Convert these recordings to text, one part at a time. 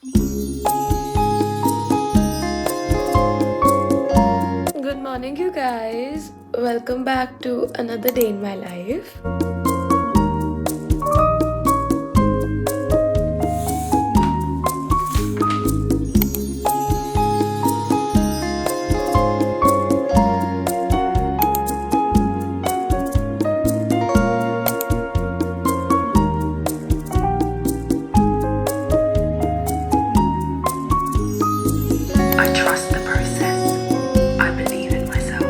Good morning, you guys. Welcome back to another day in my life. I trust the process. I believe in myself.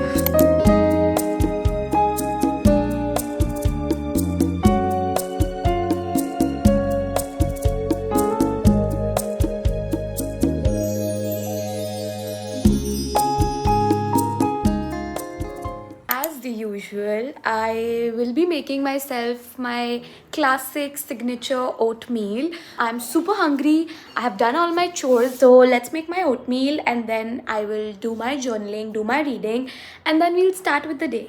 As the usual, I will be making myself my classic signature oatmeal. I'm super hungry. I have done all my chores, so let's make my oatmeal and then I will do my journaling, do my reading, and then we'll start with the day.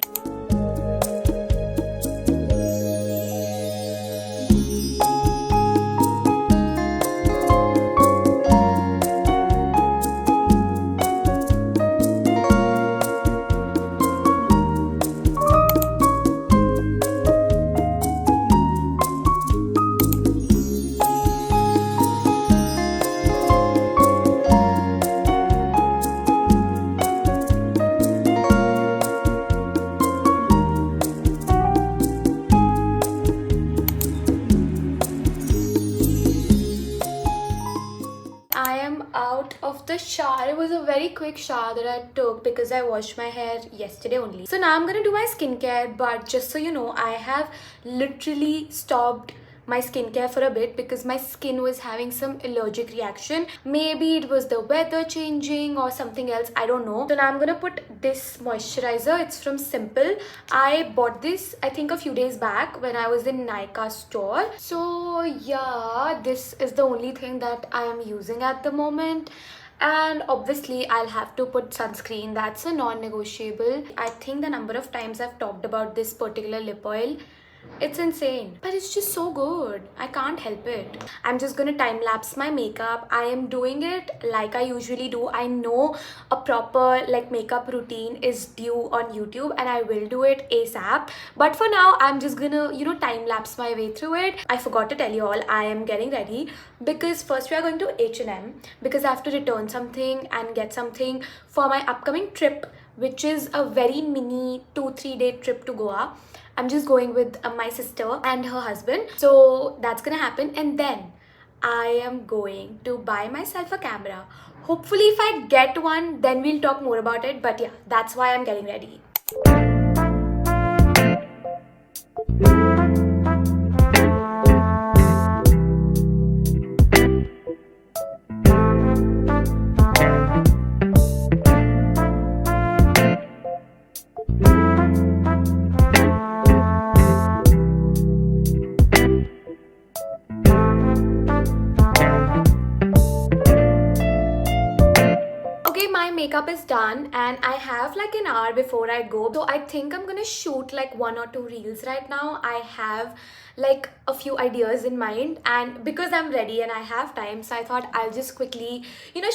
I am out of the shower. It was a very quick shower that I took because I washed my hair yesterday only. So now I'm gonna do my skincare, but just so you know, I have literally stopped my skincare for a bit because my skin was having some allergic reaction. Maybe it was the weather changing or something else, I don't know. So now I'm gonna put this moisturizer. It's from Simple. I bought this I think a few days back when I was in Nykaa store. So yeah, this is the only thing that I am using at the moment. And obviously I'll have to put sunscreen. That's a non-negotiable. I think the number of times I've talked about this particular lip oil, it's insane, but it's just so good. I can't help it. I'm just gonna time lapse my makeup. I am doing it like I usually do. I know a proper like makeup routine is due on YouTube and I will do it ASAP, but for now I'm just gonna time lapse my way through it. I forgot to tell you all, I am getting ready because first we are going to H&M because I have to return something and get something for my upcoming trip, which is a very mini 2-3 day trip to Goa. I'm just going with my sister and her husband. So that's gonna happen. And then I am going to buy myself a camera. Hopefully if I get one, then we'll talk more about it. But yeah, that's why I'm getting ready. My makeup is done and I have like an hour before I go, so I think I'm gonna shoot like 1 or 2 reels right now. I have like a few ideas in mind, and because I'm ready and I have time, so I thought I'll just quickly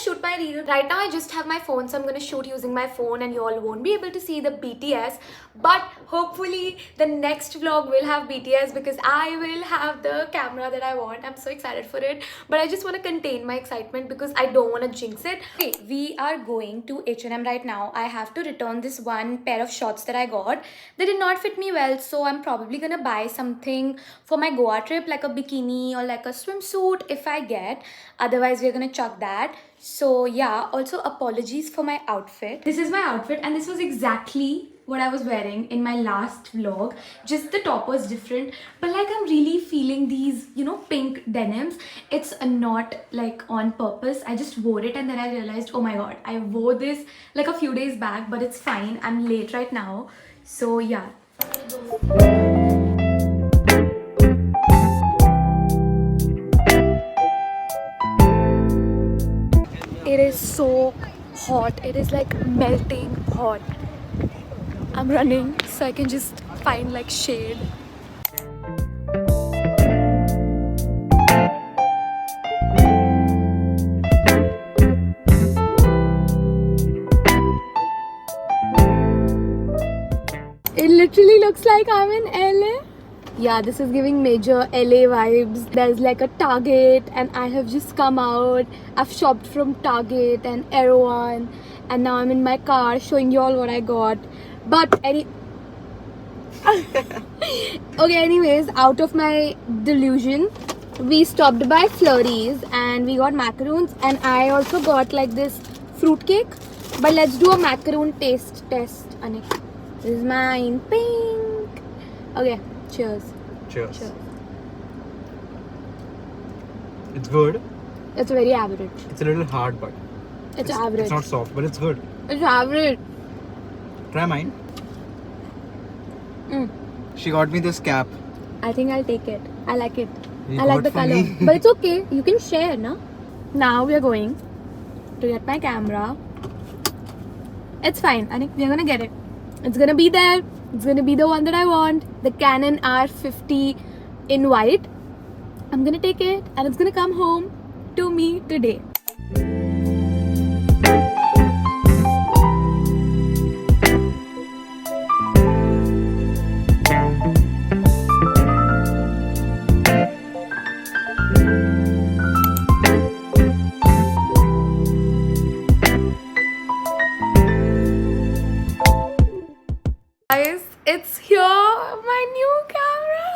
shoot my reel. Right now I just have my phone, so I'm gonna shoot using my phone and you all won't be able to see the BTS, but hopefully the next vlog will have BTS because I will have the camera that I want. I'm so excited for it, but I just want to contain my excitement because I don't want to jinx it. Okay, we are going to H&M right now. I have to return this one pair of shorts that I got. They did not fit me well, so I'm probably gonna buy something for my Goa trip, like a bikini or like a swimsuit if I get. Otherwise we're gonna chuck that. So yeah, also apologies for my outfit. This is my outfit and this was exactly what I was wearing in my last vlog. Just the top was different, but like I'm really feeling these pink denims. It's not like on purpose. I just wore it and then I realized, oh my god, I wore this like a few days back, but it's fine. I'm late right now, so yeah. It is so hot. It is like melting hot. I'm running so I can just find like shade. literally looks like I'm in LA. Yeah, this is giving major LA vibes. There's like a Target and I have just come out. I've shopped from Target and Errands and now I'm in my car showing you all what I got. But okay, anyways, out of my delusion, we stopped by Flurries and we got macaroons and I also got like this fruit cake. But let's do a macaroon taste test, Anik. This is mine. Pink. Okay, cheers. Cheers. It's good. It's very average. It's a little hard, but It's average. It's not soft, but it's good. It's average. Try mine. Mm. She got me this cap. I think I'll take it. I like it. You I like got the for color. me. But it's okay. You can share, no? Now we are going to get my camera. It's fine, Anik. We are gonna get it. It's gonna be there. It's gonna be the one that I want. The Canon R50 in white. I'm gonna take it and it's gonna come home to me today. Guys, it's here, my new camera.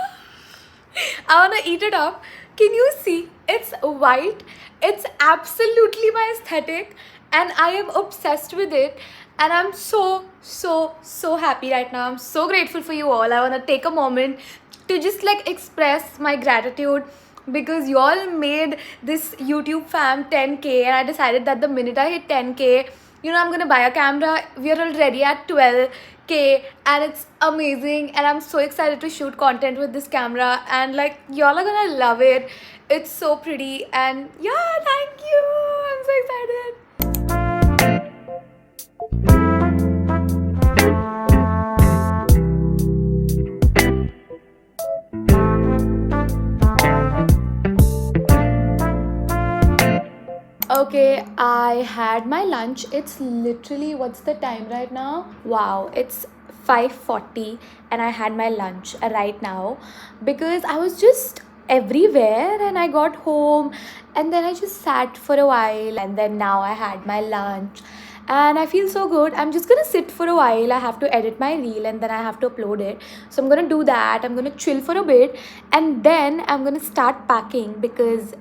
I wanna eat it up. Can you see? It's white. It's absolutely my aesthetic, and I am obsessed with it. And I'm so happy right now. I'm so grateful for you all. I wanna take a moment to just like express my gratitude because you all made this YouTube fam 10k, and I decided that the minute I hit 10k, I'm gonna buy a camera. We are already at 12k and it's amazing, and I'm so excited to shoot content with this camera, and like y'all are gonna love it. It's so pretty, and yeah, thank you. I'm so excited. Okay, I had my lunch. It's literally, what's the time right now? Wow, it's 5:40 and I had my lunch right now because I was just everywhere and I got home and then I just sat for a while and then now I had my lunch and I feel so good. I'm just gonna sit for a while. I have to edit my reel and then I have to upload it. So I'm gonna do that. I'm gonna chill for a bit and then I'm gonna start packing because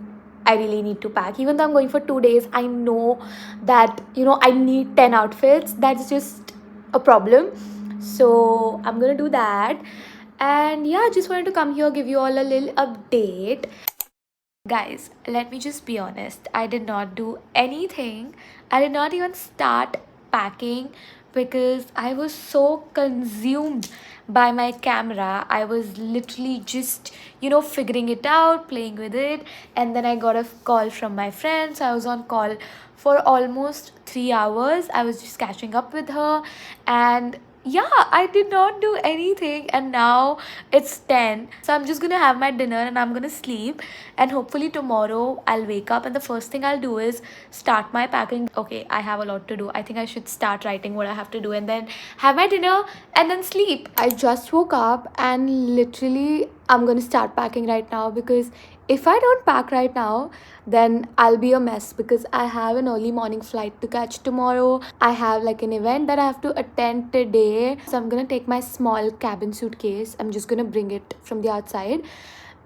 I really need to pack. Even though I'm going for 2 days, I know that, I need 10 outfits. That's just a problem. So I'm gonna do that. And yeah, just wanted to come here, give you all a little update. Guys, let me just be honest. I did not do anything. I did not even start packing because I was so consumed by my camera. I was literally just, figuring it out, playing with it. And then I got a call from my friend. So I was on call for almost 3 hours. I was just catching up with her. And yeah, I did not do anything, and now it's 10. So I'm just gonna have my dinner and I'm gonna sleep, and hopefully tomorrow I'll wake up and the first thing I'll do is start my packing. Okay, I have a lot to do. I think I should start writing what I have to do and then have my dinner and then sleep. I just woke up and literally I'm gonna start packing right now because if I don't pack right now, then I'll be a mess because I have an early morning flight to catch tomorrow. I have like an event that I have to attend today. So I'm gonna take my small cabin suitcase. I'm just gonna bring it from the outside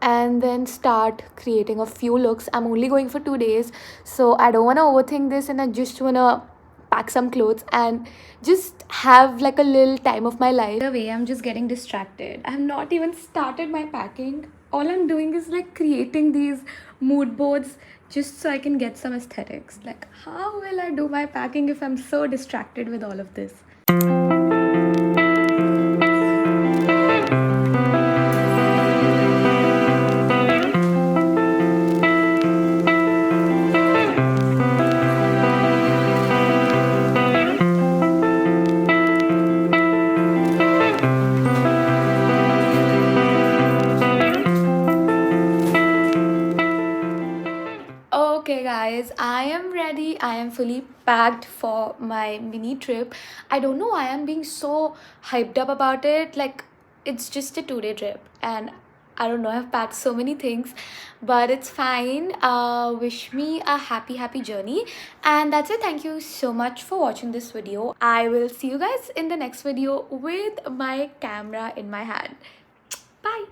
and then start creating a few looks. I'm only going for 2 days, so I don't wanna overthink this and I just wanna pack some clothes and just have like a little time of my life. By the way, I'm just getting distracted. I have not even started my packing. All I'm doing is like creating these mood boards just so I can get some aesthetics. Like, how will I do my packing if I'm so distracted with all of this? Okay guys, I am ready. I am fully packed for my mini trip. I don't know why I'm being so hyped up about it. Like, it's just a 2 day trip, and I don't know, I've packed so many things, but it's fine. Wish me a happy journey. And that's it. Thank you so much for watching this video. I will see you guys in the next video with my camera in my hand. Bye.